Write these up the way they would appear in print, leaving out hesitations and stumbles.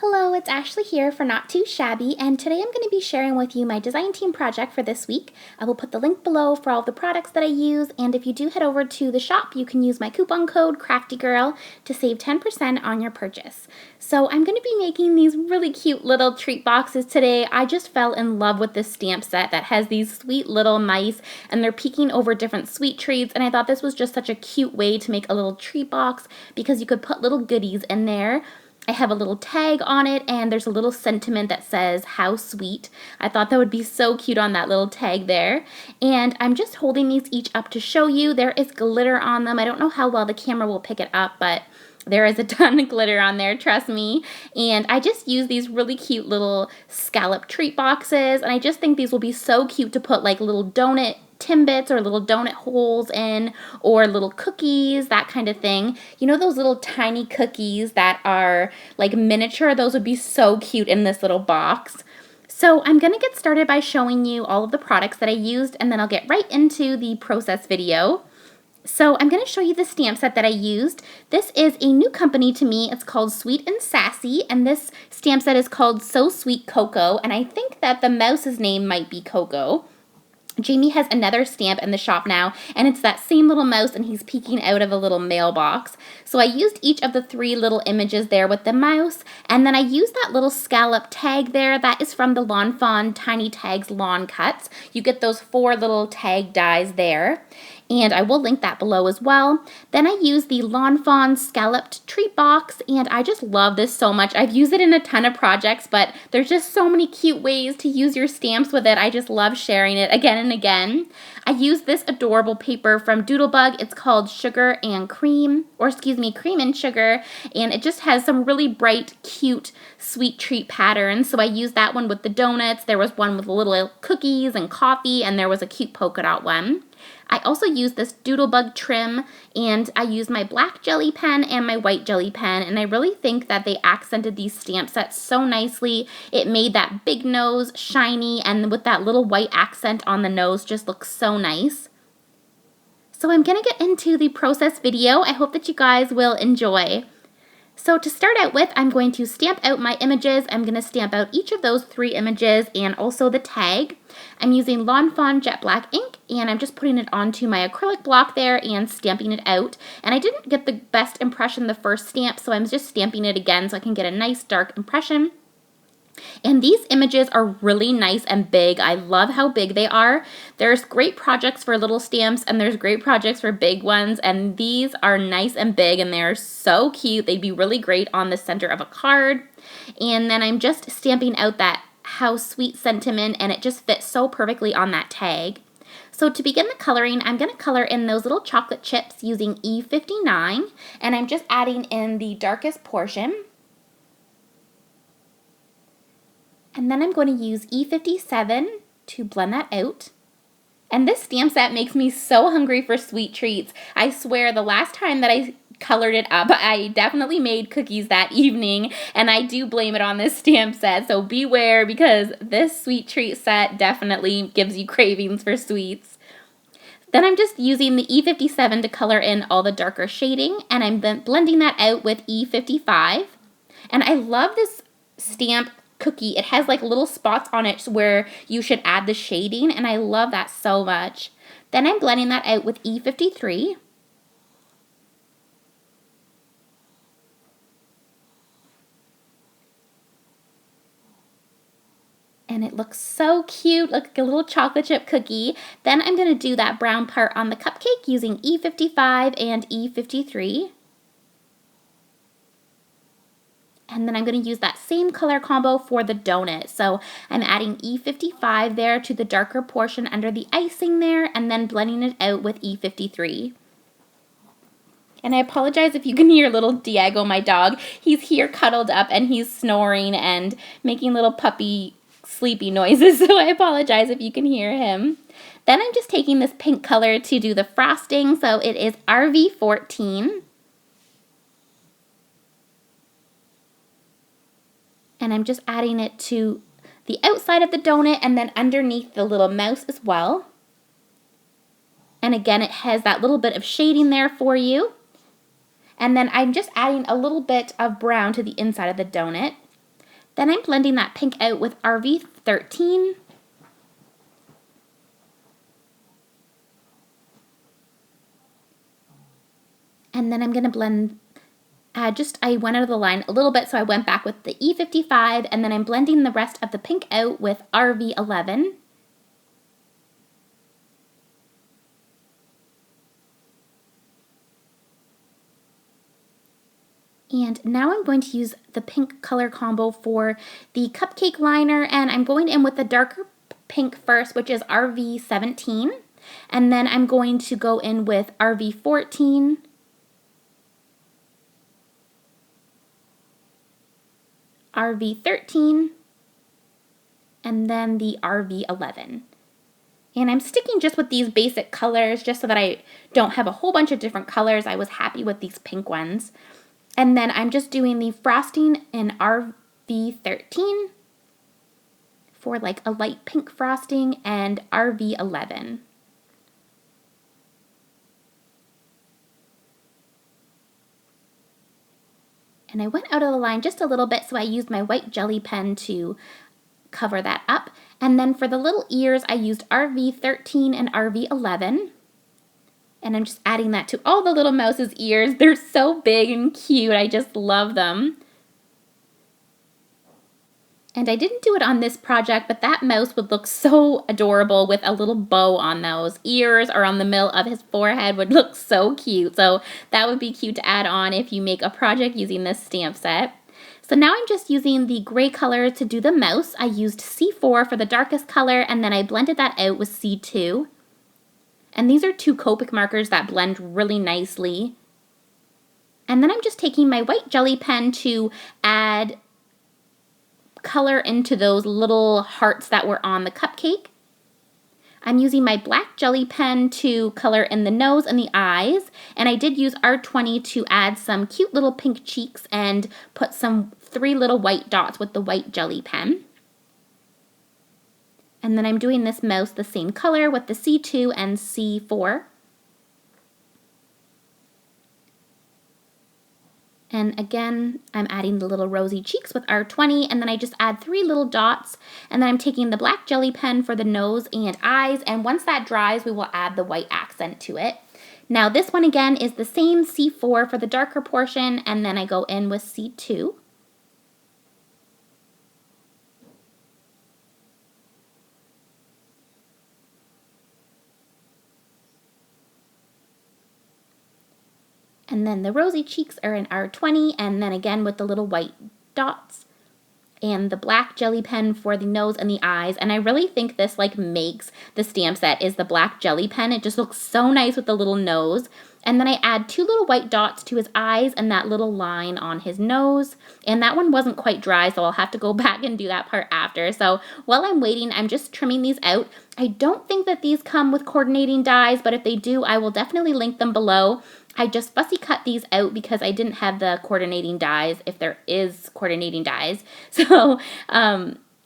Hello, it's Ashley here for Not Too Shabby, and today I'm going to be sharing with you my design team project for this week. I will put the link below for all of the products that I use, and if you do head over to the shop, you can use my coupon code CraftyGirl to save 10% on your purchase. So I'm going to be making these really cute little treat boxes today. I just fell in love with this stamp set that has these sweet little mice, and they're peeking over different sweet treats, and I thought this was just such a cute way to make a little treat box because you could put little goodies in there. I have a little tag on it, and there's a little sentiment that says, "How sweet." I thought that would be so cute on that little tag there. And I'm just holding these each up to show you. There is glitter on them. I don't know how well the camera will pick it up, but there is a ton of glitter on there, trust me. And I just use these really cute little scallop treat boxes, and I just think these will be so cute to put like little donut Timbits or little donut holes in, or little cookies, that kind of thing. You know those little tiny cookies that are like miniature? Those would be so cute in this little box. So I'm going to get started by showing you all of the products that I used, and then I'll get right into the process video. So I'm going to show you the stamp set that I used. This is a new company to me. It's called Sweet and Sassy, and this stamp set is called So Sweet Cocoa, and I think that the mouse's name might be Coco. Jamie has another stamp in the shop now, and it's that same little mouse, and he's peeking out of a little mailbox. So I used each of the three little images there with the mouse, and then I used that little scallop tag there. That is from the Lawn Fawn Tiny Tags Lawn Cuts. You get those 4 little tag dies there, and I will link that below as well. Then I used the Lawn Fawn Scalloped Treat Box, and I just love this so much. I've used it in a ton of projects, but there's just so many cute ways to use your stamps with it. I just love sharing it again and again. I used this adorable paper from Doodlebug. It's called Sugar and Cream, or excuse me, Cream and Sugar, and it just has some really bright, cute, sweet treat patterns. So I used that one with the donuts. There was one with little cookies and coffee, and there was a cute polka dot one. I also used this Doodlebug trim, and I used my black jelly pen and my white jelly pen, and I really think that they accented these stamp sets so nicely. It made that big nose shiny, and with that little white accent on the nose just looks so nice. So I'm going to get into the process video. I hope that you guys will enjoy. So to start out with, I'm going to stamp out my images. I'm going to stamp out each of those 3 images and also the tag. I'm using Lawn Fawn Jet Black ink, and I'm just putting it onto my acrylic block there and stamping it out. And I didn't get the best impression the first stamp, so I'm just stamping it again so I can get a nice dark impression. And these images are really nice and big. I love how big they are. There's great projects for little stamps, and there's great projects for big ones, and these are nice and big, and they're so cute. They'd be really great on the center of a card. And then I'm just stamping out that "How Sweet" sentiment, and it just fits so perfectly on that tag. So to begin the coloring, I'm going to color in those little chocolate chips using E59, and I'm just adding in the darkest portion. And then I'm going to use E57 to blend that out. And this stamp set makes me so hungry for sweet treats. I swear the last time that I colored it up, I definitely made cookies that evening, and I do blame it on this stamp set, so beware, because this sweet treat set definitely gives you cravings for sweets. Then I'm just using the E57 to color in all the darker shading, and I'm then blending that out with E55. And I love this stamp cookie. It has like little spots on it where you should add the shading, and I love that so much. Then I'm blending that out with E53. And it looks so cute, like a little chocolate chip cookie. Then I'm going to do that brown part on the cupcake using E55 and E53. And then I'm going to use that same color combo for the donut. So I'm adding E55 there to the darker portion under the icing there, and then blending it out with E53. And I apologize if you can hear little Diego, my dog. He's here cuddled up, and he's snoring and making little puppy sleepy noises, so I apologize if you can hear him. Then I'm just taking this pink color to do the frosting, so it is RV14. And I'm just adding it to the outside of the donut and then underneath the little mouse as well. And again, it has that little bit of shading there for you. And then I'm just adding a little bit of brown to the inside of the donut. Then I'm blending that pink out with RV13. And then I'm going to blend, I went out of the line a little bit, so I went back with the E55, and then I'm blending the rest of the pink out with RV11. And now I'm going to use the pink color combo for the cupcake liner, and I'm going in with the darker pink first, which is RV17, and then I'm going to go in with RV14, RV13, and then the RV11. And I'm sticking just with these basic colors just so that I don't have a whole bunch of different colors. I was happy with these pink ones. And then I'm just doing the frosting in RV13 for like a light pink frosting, and RV11. And I went out of the line just a little bit, so I used my white jelly pen to cover that up. And then for the little ears, I used RV13 and RV11. And I'm just adding that to all the little mouse's ears. They're so big and cute. I just love them. And I didn't do it on this project, but that mouse would look so adorable with a little bow on those ears, or on the middle of his forehead would look so cute. So that would be cute to add on if you make a project using this stamp set. So now I'm just using the gray color to do the mouse. I used C4 for the darkest color, and then I blended that out with C2. And these are two Copic markers that blend really nicely. And then I'm just taking my white jelly pen to add color into those little hearts that were on the cupcake. I'm using my black jelly pen to color in the nose and the eyes, and I did use R20 to add some cute little pink cheeks and put some 3 little white dots with the white jelly pen. And then I'm doing this mouse the same color with the C2 and C4. And again, I'm adding the little rosy cheeks with R20, and then I just add 3 little dots, and then I'm taking the black jelly pen for the nose and eyes, and once that dries, we will add the white accent to it. Now this one again is the same C4 for the darker portion, and then I go in with C2. And then the rosy cheeks are in R20, and then again with the little white dots. And the black jelly pen for the nose and the eyes. And I really think this like makes the stamp set is the black jelly pen. It just looks so nice with the little nose. And then I add 2 little white dots to his eyes and that little line on his nose. And that one wasn't quite dry, so I'll have to go back and do that part after. So while I'm waiting, I'm just trimming these out. I don't think that these come with coordinating dies, but if they do, I will definitely link them below. I just fussy cut these out because I didn't have the coordinating dies, if there is coordinating dies. So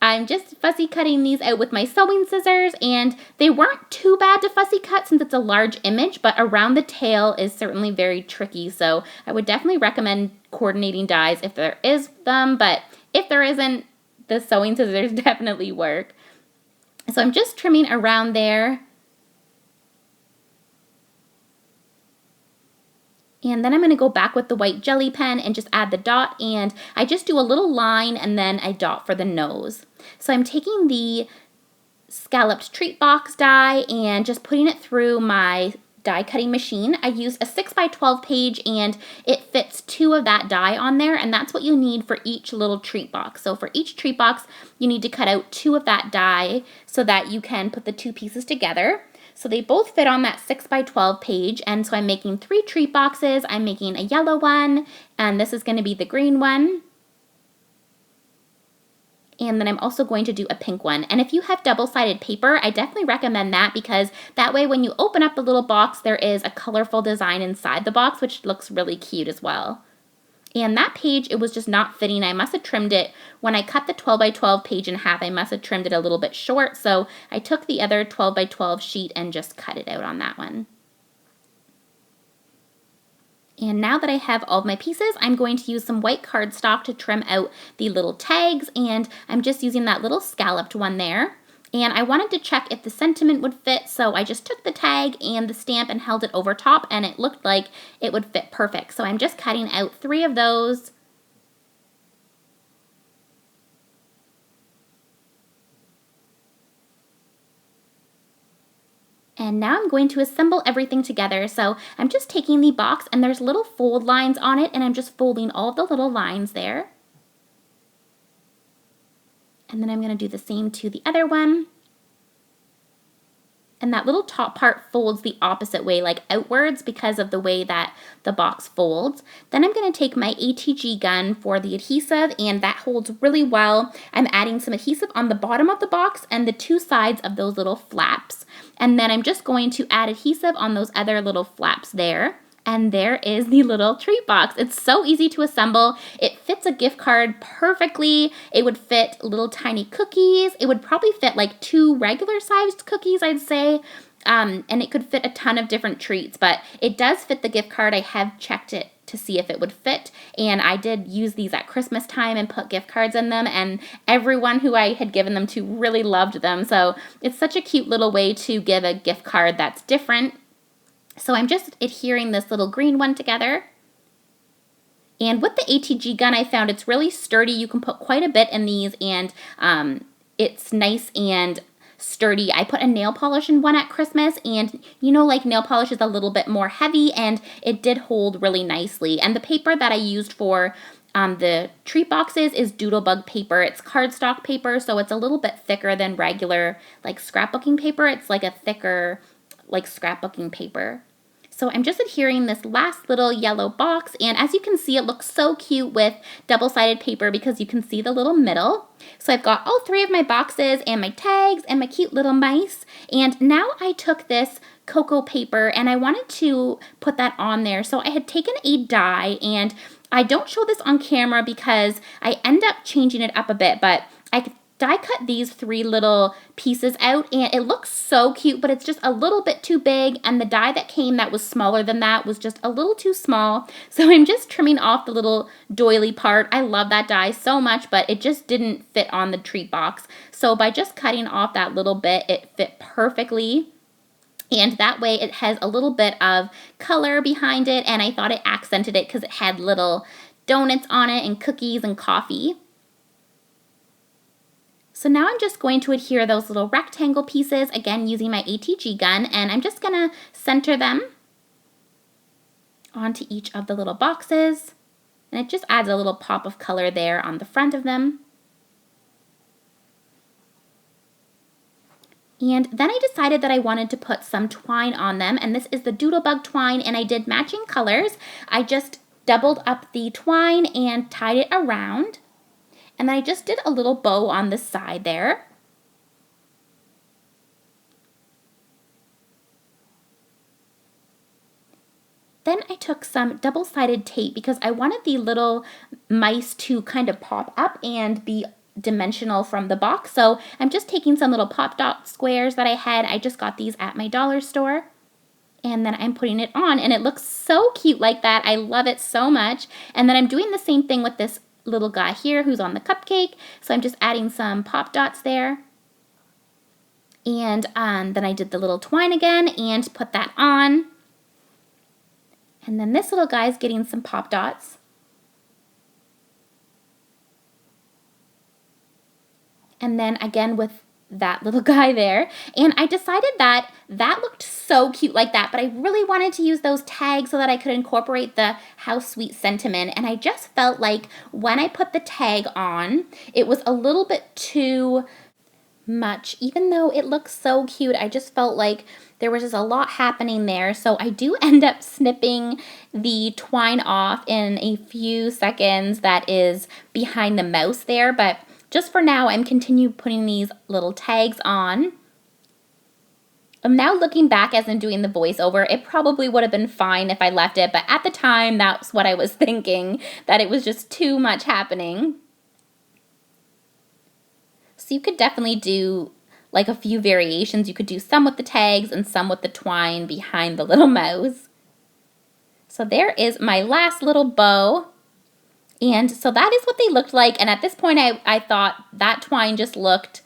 I'm just fussy cutting these out with my sewing scissors, and they weren't too bad to fussy cut since it's a large image, but around the tail is certainly very tricky. So I would definitely recommend coordinating dies if there is them, but if there isn't, the sewing scissors definitely work. So I'm just trimming around there. And then I'm going to go back with the white jelly pen and just add the dot, and I just do a little line and then I dot for the nose. So I'm taking the scalloped treat box die and just putting it through my die cutting machine. I used a 6x12 page and it fits 2 of that die on there, and that's what you need for each little treat box. So for each treat box, you need to cut out 2 of that die so that you can put the 2 pieces together. So they both fit on that 6x12 page, and so I'm making 3 treat boxes. I'm making a yellow one, and this is going to be the green one. And then I'm also going to do a pink one. And if you have double-sided paper, I definitely recommend that, because that way when you open up the little box, there is a colorful design inside the box, which looks really cute as well. And that page, it was just not fitting. I must have trimmed it. When I cut the 12x12 page in half, I must have trimmed it a little bit short. So I took the other 12x12 sheet and just cut it out on that one. And now that I have all of my pieces, I'm going to use some white cardstock to trim out the little tags, and I'm just using that little scalloped one there. And I wanted to check if the sentiment would fit, so I just took the tag and the stamp and held it over top, and it looked like it would fit perfect. So I'm just cutting out 3 of those. And now I'm going to assemble everything together. So I'm just taking the box, and there's little fold lines on it, and I'm just folding all the little lines there. And then I'm going to do the same to the other one. And that little top part folds the opposite way, like outwards, because of the way that the box folds. Then I'm going to take my ATG gun for the adhesive, and that holds really well. I'm adding some adhesive on the bottom of the box and the 2 sides of those little flaps. And then I'm just going to add adhesive on those other little flaps there. And there is the little treat box. It's so easy to assemble. It fits a gift card perfectly. It would fit little tiny cookies. It would probably fit like 2 regular sized cookies, I'd say. And it could fit a ton of different treats, but it does fit the gift card. I have checked it to see if it would fit, and I did use these at Christmas time and put gift cards in them, and everyone who I had given them to really loved them. So it's such a cute little way to give a gift card that's different. So I'm just adhering this little green one together. And with the ATG gun, I found it's really sturdy. You can put quite a bit in these, and it's nice and sturdy. I put a nail polish in one at Christmas, and you know, like nail polish is a little bit more heavy, and it did hold really nicely. And the paper that I used for the treat boxes is Doodlebug paper. It's cardstock paper, so it's a little bit thicker than regular like scrapbooking paper. It's like a thicker like scrapbooking paper. So I'm just adhering this last little yellow box, and as you can see, it looks so cute with double-sided paper because you can see the little middle. So I've got all 3 of my boxes and my tags and my cute little mice, and now I took this cocoa paper and I wanted to put that on there. So I had taken a die, and I don't show this on camera because I end up changing it up a bit, but I die cut these 3 little pieces out, and it looks so cute, but it's just a little bit too big, and the die that came that was smaller than that was just a little too small. So I'm just trimming off the little doily part. I love that die so much, but it just didn't fit on the treat box. So by just cutting off that little bit, it fit perfectly. And that way it has a little bit of color behind it, and I thought it accented it because it had little donuts on it and cookies and coffee. So now I'm just going to adhere those little rectangle pieces, again using my ATG gun, and I'm just going to center them onto each of the little boxes. And it just adds a little pop of color there on the front of them. And then I decided that I wanted to put some twine on them, and this is the Doodlebug twine, and I did matching colors. I just doubled up the twine and tied it around. And then I just did a little bow on the side there. Then I took some double-sided tape because I wanted the little mice to kind of pop up and be dimensional from the box. So I'm just taking some little pop dot squares that I had. I just got these at my dollar store. And then I'm putting it on, and it looks so cute like that. I love it so much. And then I'm doing the same thing with this little guy here who's on the cupcake. So I'm just adding some pop dots there. And then I did the little twine again and put that on. And then this little guy's getting some pop dots. And then again with that little guy there, and I decided that that looked so cute like that, but I really wanted to use those tags so that I could incorporate the how sweet sentiment, and I just felt like when I put the tag on, it was a little bit too much. Even though it looks so cute, I just felt like there was just a lot happening there, so I do end up snipping the twine off in a few seconds that is behind the mouse there, but just for now, I'm continue putting these little tags on. I'm now looking back as I'm doing the voiceover. It probably would have been fine if I left it, but at the time, that's what I was thinking, that it was just too much happening. So you could definitely do like a few variations. You could do some with the tags and some with the twine behind the little mouse. So there is my last little bow. And so that is what they looked like. And at this point, I thought that twine just looked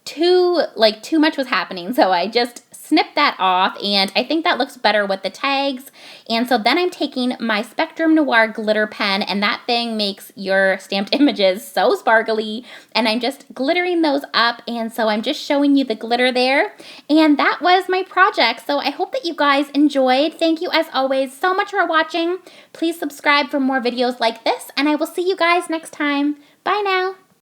too much was happening. So I just snipped that off, and I think that looks better with the tags. And so then I'm taking my Spectrum Noir glitter pen, and that thing makes your stamped images so sparkly, and I'm just glittering those up. And so I'm just showing you the glitter there, and that was my project. So I hope that you guys enjoyed. Thank you as always so much for watching. Please subscribe for more videos like this, and I will see you guys next time. Bye now.